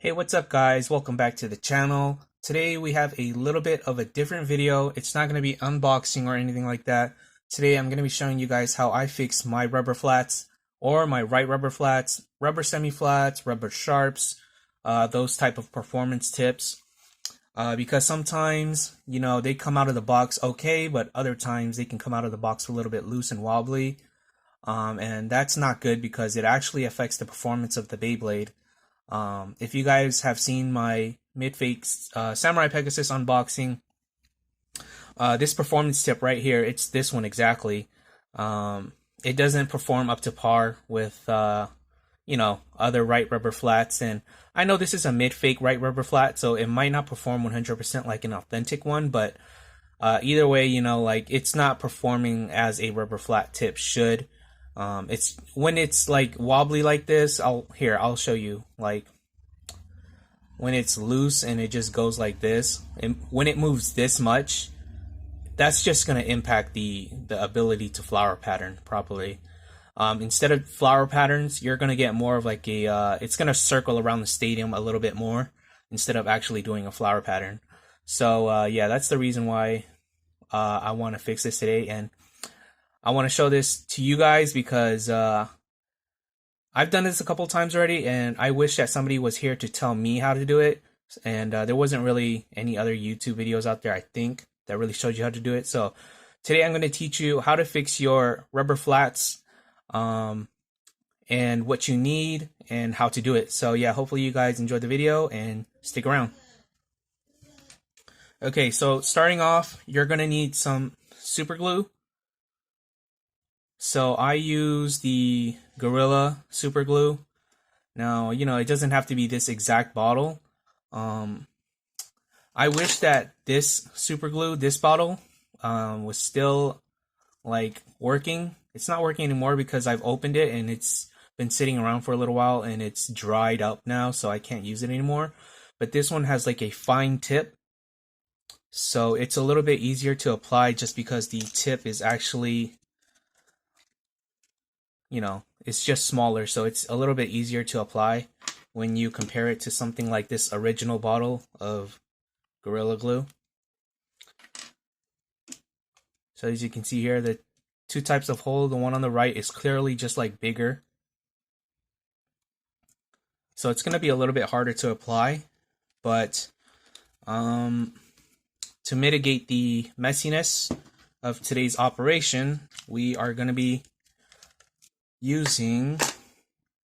Hey, what's up guys? Welcome back to the channel. Today we have a little bit of a different video. It's not going to be unboxing or anything like that. Today I'm going to be showing you guys how I fix my rubber flats or my right rubber flats, rubber semi-flats, rubber sharps, those type of performance tips. Because sometimes, they come out of the box okay, but other times they can come out of the box a little bit loose and wobbly. And that's not good because it actually affects the performance of the Beyblade. If you guys have seen my mid-fake Samurai Pegasus unboxing, this performance tip right here, it's this one exactly. It doesn't perform up to par with, other right rubber flats. And I know this is a mid-fake right rubber flat, so it might not perform 100% like an authentic one, but either way, it's not performing as a rubber flat tip should. It's when it's like wobbly like this, I'll show you, like when it's loose and it just goes like this, and when it moves this much, that's just going to impact the ability to flower pattern properly. Instead of flower patterns, you're going to get more of like it's going to circle around the stadium a little bit more instead of actually doing a flower pattern. So yeah, that's the reason why I want to fix this today, and I want to show this to you guys because I've done this a couple times already, and I wish that somebody was here to tell me how to do it. And there wasn't really any other YouTube videos out there, I think, that really showed you how to do it. So today I'm going to teach you how to fix your rubber flats, and what you need and how to do it. So yeah, hopefully you guys enjoyed the video and stick around. Okay, so starting off, you're going to need some super glue. So I use the Gorilla super glue. Now, it doesn't have to be this exact bottle. I wish that this super glue, this bottle, was still like working. It's not working anymore because I've opened it and it's been sitting around for a little while and it's dried up now, so I can't use it anymore. But this one has like a fine tip, so it's a little bit easier to apply just because the tip is actually, it's just smaller, so it's a little bit easier to apply when you compare it to something like this original bottle of Gorilla Glue. So as you can see here, the two types of hole, the one on the right is clearly just like bigger. So it's going to be a little bit harder to apply, but to mitigate the messiness of today's operation, we are going to be using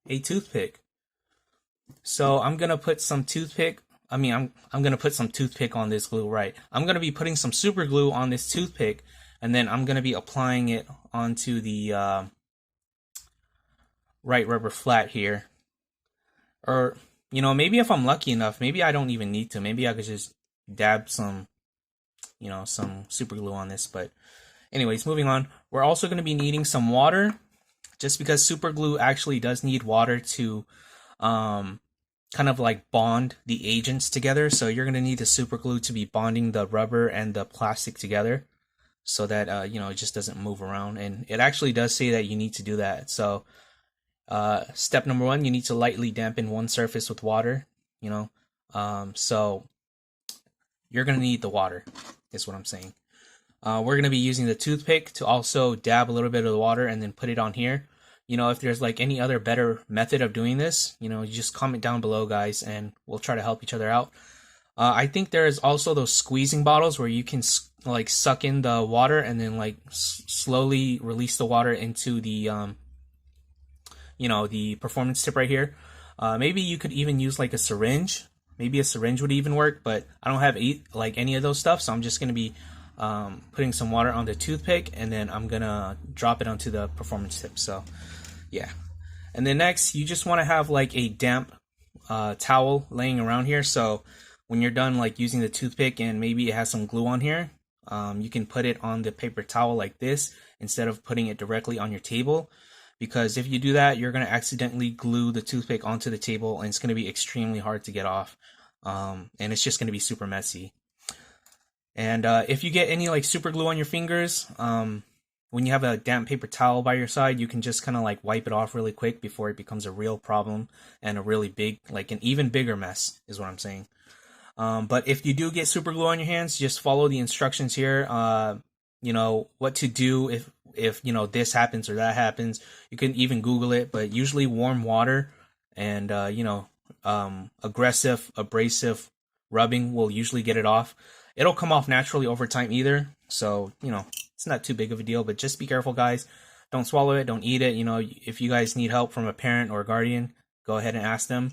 a toothpick. So I'm gonna put some toothpick. I'm gonna put some toothpick on this glue, right? I'm gonna be putting some super glue on this toothpick, and then I'm gonna be applying it onto the right rubber flat here. Or maybe if I'm lucky enough, maybe I don't even need to. Maybe I could just dab some, some super glue on this. But anyways, moving on. We're also gonna be needing some water, just because super glue actually does need water to kind of like bond the agents together. So you're going to need the super glue to be bonding the rubber and the plastic together so that it just doesn't move around. And it actually does say that you need to do that. So step number one, you need to lightly dampen one surface with water. So you're going to need the water, is what I'm saying. We're going to be using the toothpick to also dab a little bit of the water and then put it on here. If there's like any other better method of doing this, you just comment down below, guys, and we'll try to help each other out. I think there's also those squeezing bottles where you can like suck in the water and then like slowly release the water into the the performance tip right here. Maybe you could even use like a syringe. Maybe a syringe would even work, but I don't have like any of those stuff, so I'm just gonna be putting some water on the toothpick, and then I'm gonna drop it onto the performance tip. So yeah, and then next you just want to have like a damp towel laying around here, so when you're done like using the toothpick and maybe it has some glue on here, you can put it on the paper towel like this instead of putting it directly on your table, because if you do that, you're going to accidentally glue the toothpick onto the table and it's going to be extremely hard to get off, and it's just going to be super messy. And if you get any like super glue on your fingers, when you have a damp paper towel by your side, you can just kind of like wipe it off really quick before it becomes a real problem and a really big, like an even bigger mess, is what I'm saying. But if you do get super glue on your hands, just follow the instructions here. You know what to do if you know this happens or that happens. You can even Google it, but usually warm water and aggressive, abrasive rubbing will usually get it off. It'll come off naturally over time either, so you know it's not too big of a deal. But just be careful, guys. Don't swallow it. Don't eat it. You know, if you guys need help from a parent or a guardian, go ahead and ask them.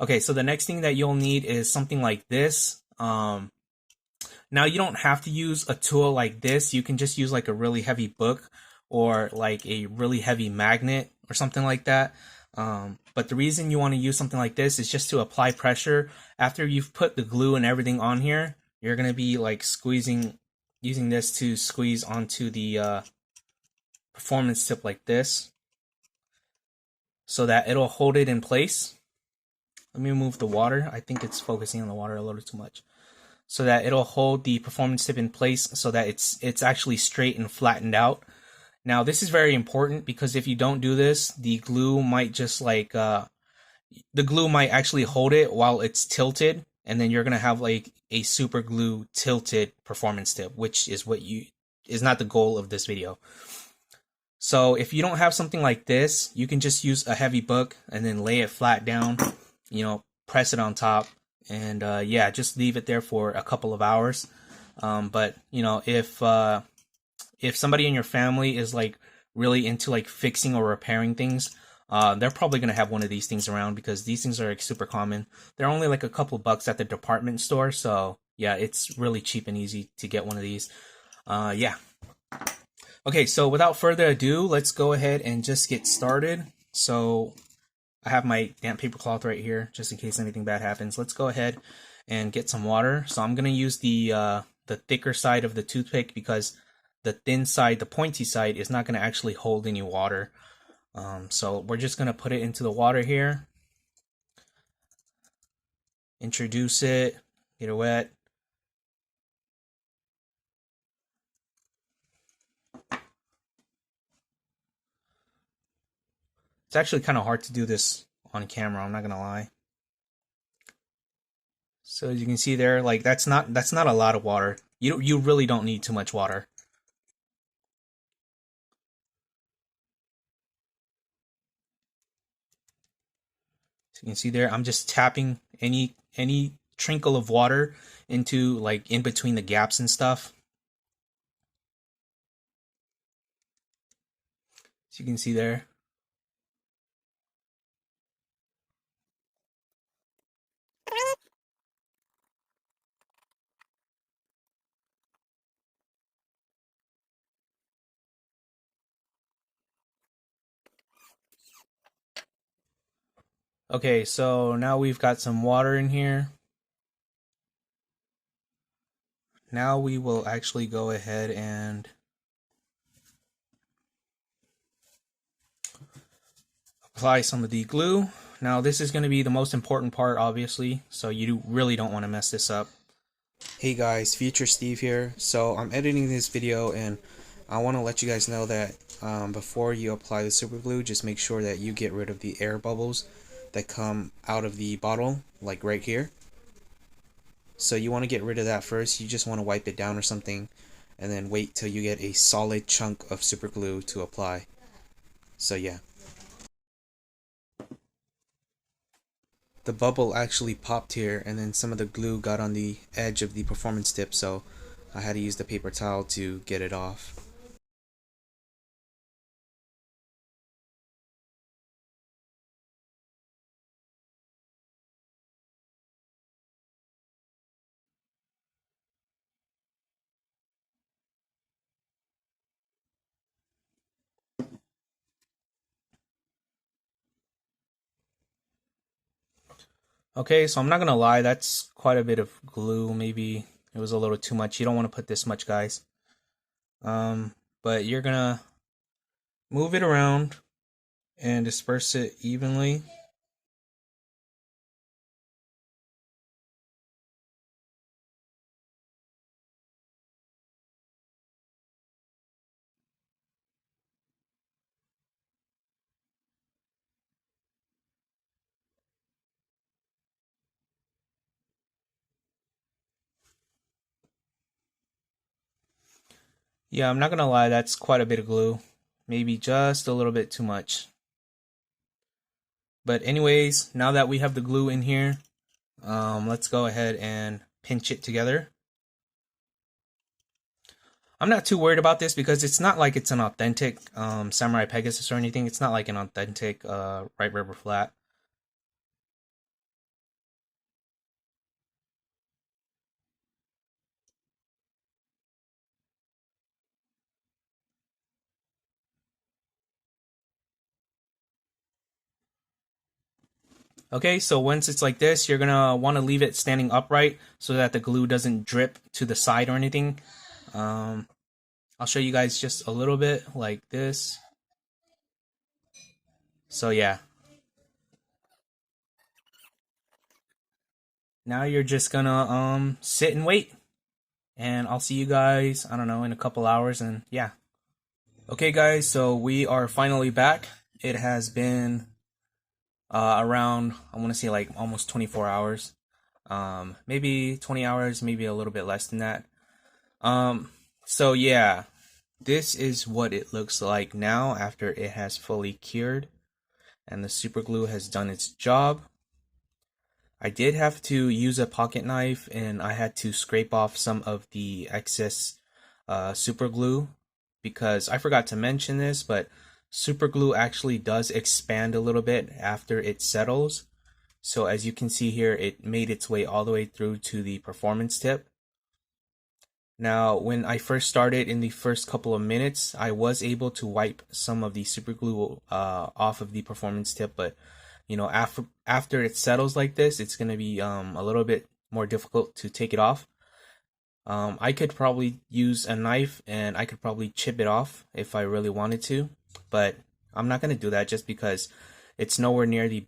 Okay, so the next thing that you'll need is something like this. Now you don't have to use a tool like this. You can just use like a really heavy book or like a really heavy magnet or something like that. But the reason you want to use something like this is just to apply pressure. After you've put the glue and everything on here, you're going to be like using this to squeeze onto the performance tip like this so that it'll hold it in place. Let me move the water. I think it's focusing on the water a little too much. So that it'll hold the performance tip in place so that it's actually straight and flattened out. Now this is very important because if you don't do this, the glue might just like the glue might actually hold it while it's tilted, and then you're gonna have like a super glue tilted performance tip, which is is not the goal of this video. So if you don't have something like this, you can just use a heavy book and then lay it flat down, you know, press it on top, and yeah, just leave it there for a couple of hours. But you know, if somebody in your family is like really into like fixing or repairing things, they're probably gonna have one of these things around because these things are like super common. They're only like a couple bucks at the department store, so yeah, it's really cheap and easy to get one of these. Yeah. Okay, so without further ado, let's go ahead and just get started. So I have my damp paper cloth right here, just in case anything bad happens. Let's go ahead and get some water. So I'm gonna use the thicker side of the toothpick because the thin side, the pointy side, is not gonna actually hold any water. So we're just gonna put it into the water here. Introduce it, get it wet. It's actually kind of hard to do this on camera, I'm not gonna lie. So as you can see there, like that's not a lot of water. You really don't need too much water. So you can see there, I'm just tapping any trinkle of water into like in between the gaps and stuff. So you can see there. Okay, so now we've got some water in here. Now we will actually go ahead and apply some of the glue. Now this is going to be the most important part, obviously, so you really don't want to mess this up. Hey guys, Future Steve here. So I'm editing this video and I want to let you guys know that before you apply the super glue, just make sure that you get rid of the air bubbles that come out of the bottle, like right here. So you want to get rid of that first. You just want to wipe it down or something and then wait till you get a solid chunk of super glue to apply. So yeah. The bubble actually popped here and then some of the glue got on the edge of the performance tip, so I had to use the paper towel to get it off. Okay, so I'm not gonna lie, that's quite a bit of glue. Maybe it was a little too much. You don't want to put this much, guys. But you're gonna move it around and disperse it evenly. Yeah, I'm not gonna lie, that's quite a bit of glue. Maybe just a little bit too much. But anyways, now that we have the glue in here, let's go ahead and pinch it together. I'm not too worried about this because it's not like it's an authentic Samurai Pegasus or anything. It's not like an authentic right rubber flat. Okay, so once it's like this, you're gonna want to leave it standing upright so that the glue doesn't drip to the side or anything. Um, I'll show you guys just a little bit like this. So yeah, now you're just gonna sit and wait, and I'll see you guys, I don't know, in a couple hours, and yeah. Okay guys, so we are finally back. It has been around, I want to say like almost 24 hours. Maybe 20 hours, maybe a little bit less than that. So yeah, this is what it looks like now after it has fully cured and the super glue has done its job. I did have to use a pocket knife and I had to scrape off some of the excess super glue because I forgot to mention this, but super glue actually does expand a little bit after it settles. So as you can see here, it made its way all the way through to the performance tip. Now, when I first started in the first couple of minutes, I was able to wipe some of the super glue off of the performance tip, but you know, after it settles like this, it's gonna be a little bit more difficult to take it off. I could probably use a knife and I could probably chip it off if I really wanted to, but I'm not gonna do that just because it's nowhere near the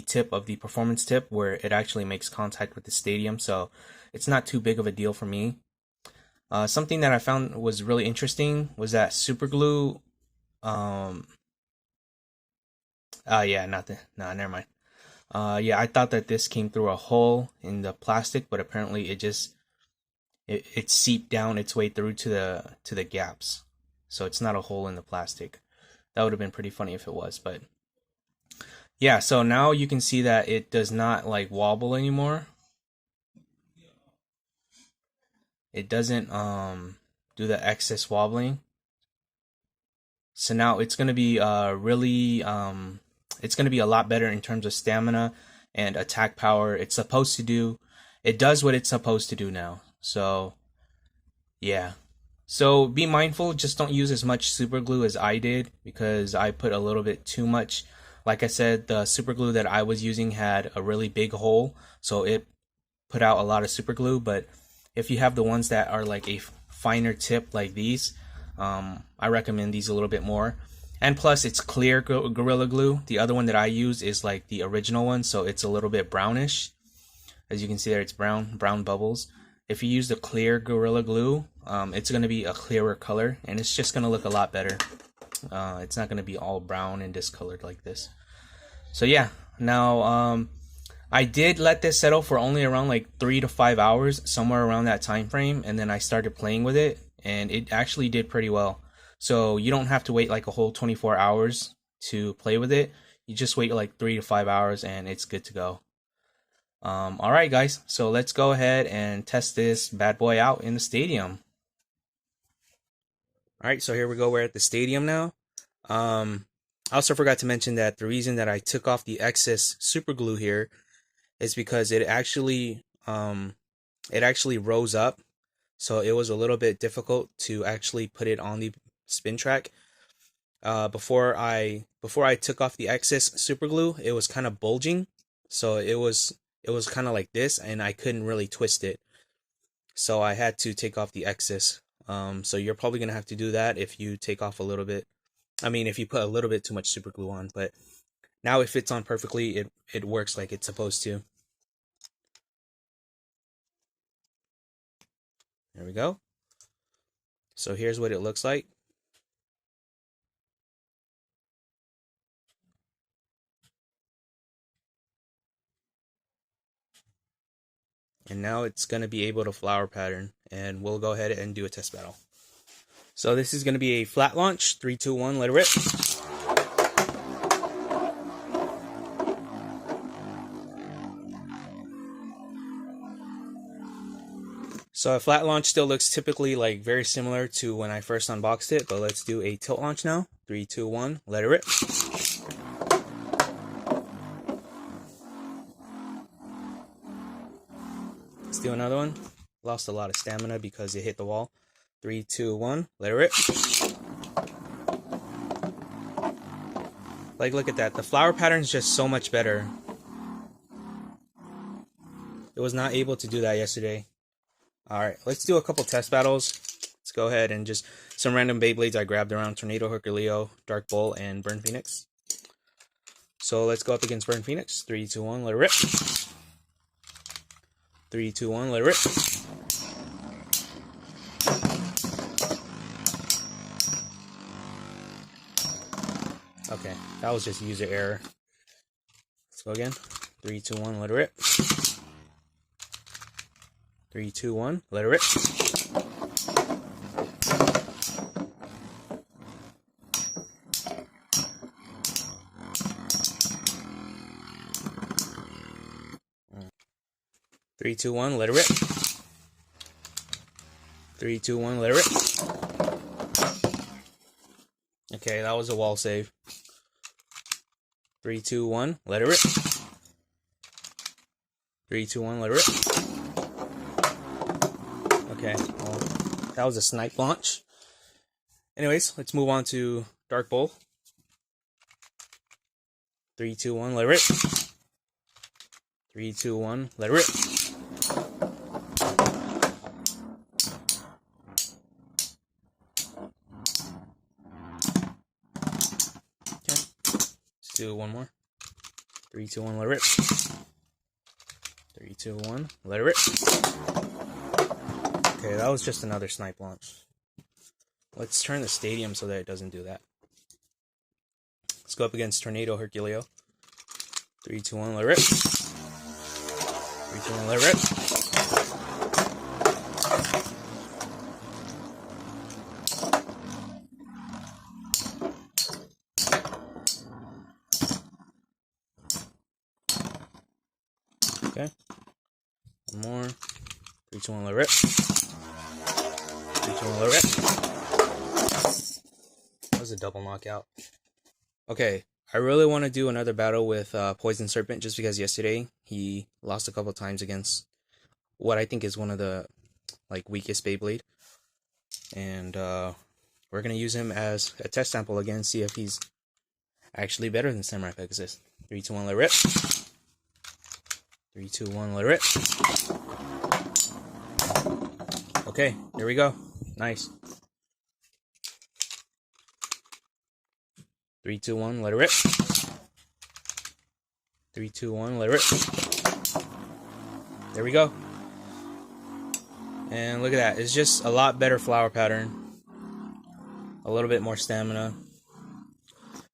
tip of the performance tip where it actually makes contact with the stadium, so it's not too big of a deal for me. Something that I found was really interesting was that super glue. Um, yeah, nothing. Nah, never mind. Yeah, I thought that this came through a hole in the plastic, but apparently it seeped down its way through to the gaps. So it's not a hole in the plastic. That would have been pretty funny if it was, but yeah. So now you can see that it does not like wobble anymore. It doesn't do the excess wobbling. So now it's gonna be really it's gonna be a lot better in terms of stamina and attack power. It does what it's supposed to do now. So yeah. So be mindful, just don't use as much super glue as I did because I put a little bit too much. Like I said, the super glue that I was using had a really big hole, so it put out a lot of super glue. But if you have the ones that are like a finer tip like these, I recommend these a little bit more. And plus, it's clear Gorilla Glue. The other one that I use is like the original one, so it's a little bit brownish. As you can see there, it's brown bubbles. If you use the clear Gorilla Glue, it's going to be a clearer color, and it's just going to look a lot better. It's not going to be all brown and discolored like this. So yeah, now I did let this settle for only around like 3 to 5 hours, somewhere around that time frame, and then I started playing with it, and it actually did pretty well. So you don't have to wait like a whole 24 hours to play with it. You just wait like 3 to 5 hours, and it's good to go. All right, guys. So let's go ahead and test this bad boy out in the stadium. All right, so here we go. We're at the stadium now. I also forgot to mention that the reason that I took off the excess super glue here is because it actually rose up, so it was a little bit difficult to actually put it on the spin track. Before I took off the excess super glue, it was kind of bulging, so it was kind of like this, and I couldn't really twist it, so I had to take off the excess. So you're probably gonna have to do that if you take off a little bit. I mean, if you put a little bit too much super glue on, but now it fits on perfectly. It works like it's supposed to. There we go. So here's what it looks like. And now it's going to be able to flower pattern. And we'll go ahead and do a test battle. So this is going to be a flat launch. 3, 2, 1, let it rip. So a flat launch still looks typically like very similar to when I first unboxed it, but let's do a tilt launch now. 3, 2, 1, let it rip. Let's do another one. Lost a lot of stamina because it hit the wall. 3, 2, 1, let it rip. Like, look at that. The flower pattern is just so much better. It was not able to do that yesterday. Alright, let's do a couple test battles. Let's go ahead and just some random Beyblades I grabbed around Tornado, Herculeo, Dark Bull, and Burn Phoenix. So let's go up against Burn Phoenix. 3, 2, 1, let it rip. 3, 2, 1, let it rip. Okay, that was just user error. Let's go again. 3, 2, 1, let it rip. 3, 2, 1, let it rip. Three, 2, 1, let it rip. 3, 2, 1, let it rip. Okay, that was a wall save. 3, 2, 1, let it rip. 3, 2, 1, let it rip. Okay, well, that was a snipe launch. Anyways, let's move on to Dark Bull. 3, 2, 1, let it rip. 3, 2, 1, let it rip. Okay, let's do one more. 3, 2, 1, let it rip. 3, 2, 1, let it rip. Okay, that was just another snipe launch. Let's turn the stadium so that it doesn't do that. Let's go up against Tornado, Herculeo. 3, 2, 1, let it rip. 3, 2, 1, let it rip. Okay. One more. 3, 2, 1, let it rip. 3, 2, 1, let it rip. That was a double knockout. Okay, I really want to do another battle with Poison Serpent just because yesterday he lost a couple times against what I think is one of the weakest Beyblade. And we're going to use him as a test sample again, see if he's actually better than Samurai Pegasus. 3, 2, 1, let it rip. 3, 2, 1, let it rip. Okay, there we go. Nice. 3, 2, 1, let it rip. 3, 2, 1, let it rip. There we go. And look at that. It's just a lot better flower pattern. A little bit more stamina.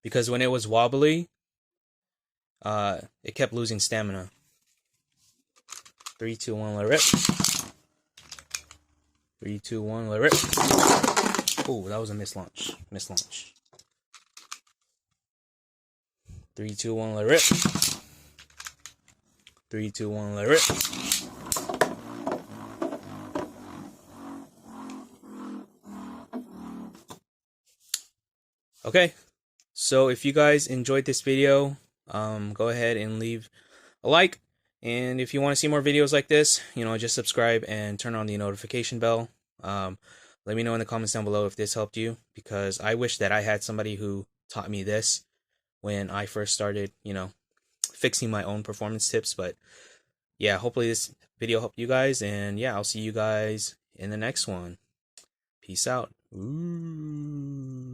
Because when it was wobbly, it kept losing stamina. 3, 2, 1, let it rip. 3, 2, 1, let it rip. Oh, that was a mislaunch. Mislaunch. 3, 2, 1, let it rip. 3, 2, 1, let it rip. Okay, so if you guys enjoyed this video, go ahead and leave a like. And if you want to see more videos like this, just subscribe and turn on the notification bell. Let me know in the comments down below if this helped you, because I wish that I had somebody who taught me this when I first started, fixing my own performance tips. But yeah, hopefully this video helped you guys, and yeah, I'll see you guys in the next one. Peace out. Ooh.